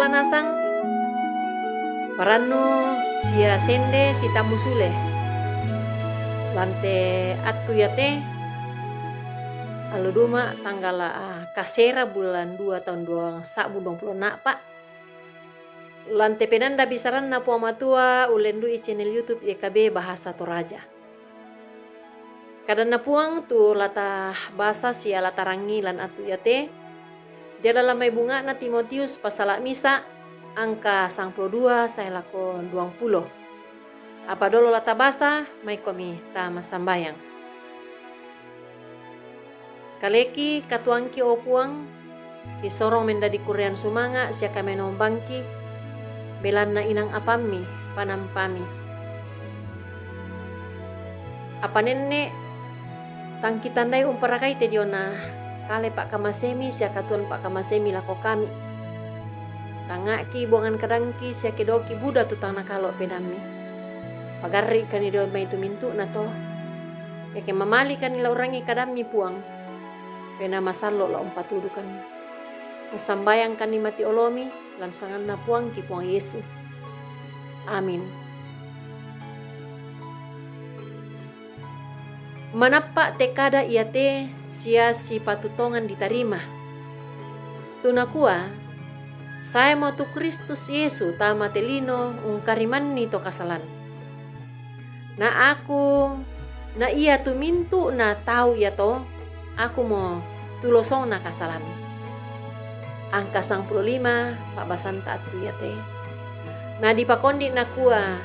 solanasang paranno sia sende si tamusule lante attu yate aluduma tanggal kasera bulan 2 tahun 2020 pak lante penanda bisaran na po matua ulendu i channel YouTube YKB Bahasa Toraja. Kadang na puang tu lata bahasa sia lata rangilan atu yate dia dalam may bunga na Timotius pasala misa angka 92 saya lakon 20. Apa dolo lata basa may komi ta masambayang. Kaleki katuangki opuang kisorong menda di kurian sumanga sia kami nombangki belan na inang apami panampami. Apa nenne tangki tandai umparakai te diona kale pak kamasemi sia katuan pak kamasemi lako kami. Tangaki buangan kadangki sia kedoki buda tu tang nakalo pedami. Pagarri kani do mai tu mintu na to. Eke mamali kani la urangi kadami puang. Pena masalo la umpatudu kani. Masambayang kani mati olomi lan sangan na puang ki puang Yesu. Amin. Manapa tekada iate sia si patutongan ditarima. Tunakua, saya mau tu Kristus Yesu tama telino ungkariman ni to kasalan. Na aku, na iya tu mintu na tahu ya to, aku mau tulosong na kasalan. Angka 15 Pak Basanta atu iate. Na di pakondi na kua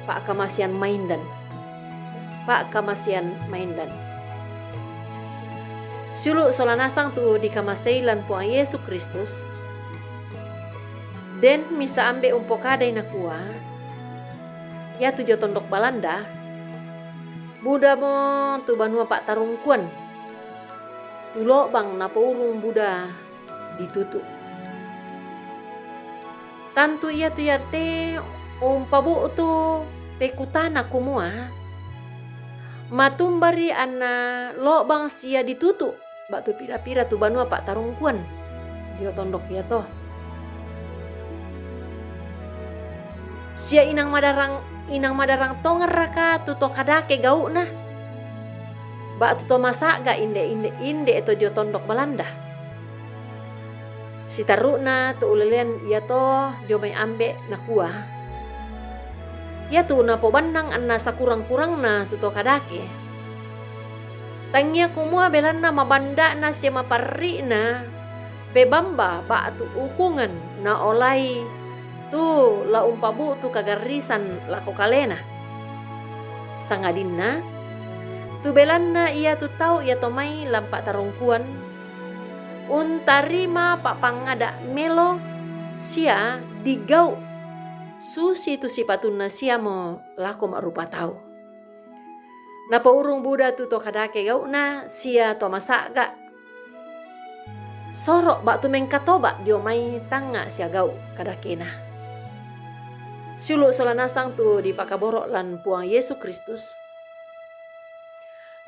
Pak Kamasian Maindan. Pak Kamasian Maindan. Sulu solanasang tu di kamasailan po ang Yesu Kristus. Den misa ambe umpokaday na kuwa. Ya tu jo tondok balanda. Buda mo tu banua Pak Tarungkuan. Tulo bang napaurung Buda ditutu. Tantu iya tu yate umpabu tu pekutana kumua. Matumbari ana lobang sia ditutu bak tu pira-pira tu banua Pak Tarungkuan dio tondok ya toh sia inang madarang tongar raka tu to kadake gau nah bak tu to masak ga inde itu dio tondok balanda si taruna tu ulelian ya toh dio may ambe na kuah. Ya tu na po bandang anna sa kurang-kurang na tuto kadake. Tangya kumua belan na mabanda na siya maparri na bebamba ba tu ukungan na olay tu la umpabu tu kagarisan la kokalena. Sangadin na tu belan na iya tu tau iya to may lampak tarungkuan untarima pak pangada melo siya digau susi tu sipatun na siya mo lako marupa tau. Napaurung Buda tu to kadake gau na siya to masaga. Sorok bak tu mengkatoba dio may tanga siya gau kadake na. Sulu solanasang tu di pakaborok lan puang Yesu Kristus.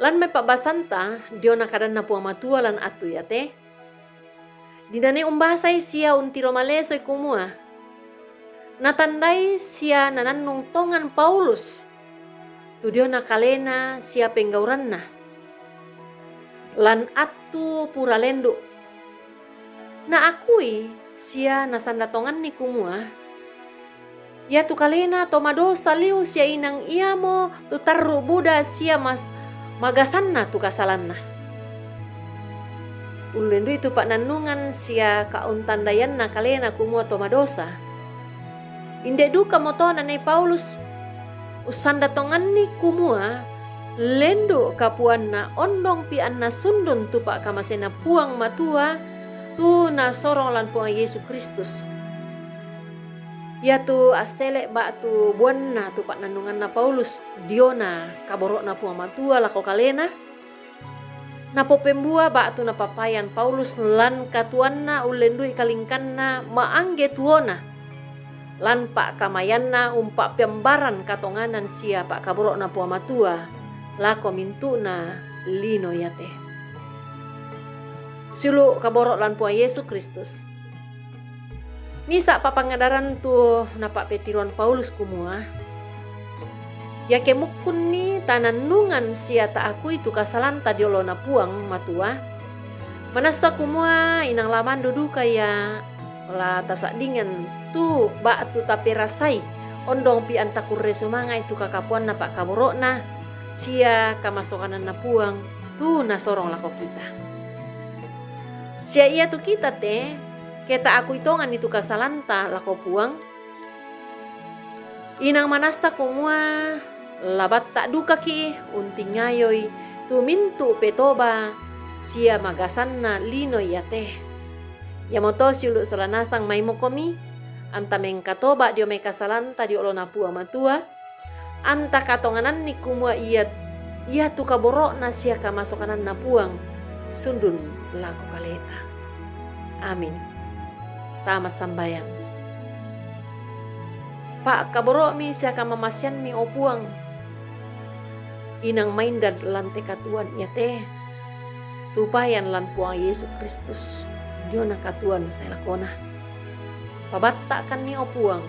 Lan may pabasanta dio na kadan na puang matua lan atu yate. Dinane umbasay siya untiro malesoy kumua. Natandai sia nananung tongan Paulus. Tu dio nakalena sia penggauran na. Lan atu pura lendu. Na akui sia nasandatongan ni kumua. Ya tu kalena tomadosa liu sia inang iya mo tu tarru Buda sia magasan na tu kasalan na. Ulendu itu pak nanungan sia kauntandayan na kalena kumua tomadosa. Inde duka motona ni Paulus usanda tongan ni kumua lendo kapuan na ondong pi anna sundun tu pak kamasena puang matua tu na sorong lan puang Yesu Kristus. Ya tu asele bak tu buana tu pak nanungan na Paulus diona kaborok na puang matua lako kalena. Napo pembua bak tu na papayan Paulus lan katuan na ulendui kalingkan na maangge tuona. Lan pak kamayanna umpak piambaran katonganan sia pak kaborok na puang matua lako mintu na lino yate. Sulu kaborok lan puang Yesu Kristus. Misa papangadaran tu napa petiruan Paulus kumua. Ya kemukun ni tananungan siya ta aku itu kasalanta diolo na puang matua. Manasta kumua inang laman dudu kaya la tasak dingan tu ba tu tapi rasai ondong pi antakurre sumanga itu kakapuan napa kaborok na siya kamasokanan na puang tu nasorong lako kita. Siya iya tu kita te keta aku itongan itu kasalanta lako puang. Inang manasta kumua labat tak duka ki unting ngayoy tu mintu petoba siya magasan na lino iya teh. Yamoto siulu salanasang may mokomi anta mengkatoba dio may kasalanta dio lo na puang matua anta katonganan ni kumua iya tu kaborok na siya kamasokanan na puang sundun lako kaleta. Amin. Tama sambayang. Pak kaborok mi siya kamamasyan mi opuang inang maindan lante katuan iya teh tupayan lan puang Yesus Kristus dio na katuan sa lakona. Pabatta kan ni opuang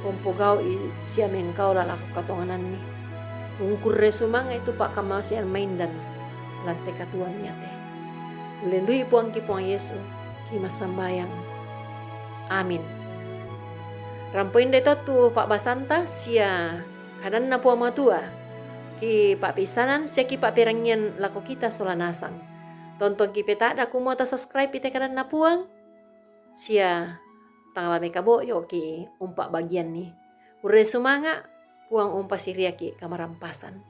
kumpugao siya mengkau lalako katonganan mi. Ungkurre sumanga itu pak kamasian maindan lante katuan niya teh. Ulendui puang ki puang Yesus ki masambayang. Amin. Rampoin deto tu pak basanta siya kanan na puang matua ki pak pisanan siya ki pak perangyan lako kita solanasang. Tonton ki peta da kumo ta subscribe ite kanan na puang siya tangalame kabo yo ki umpak bagian ni. Ure sumanga puang umpa siria ki kamarampasan.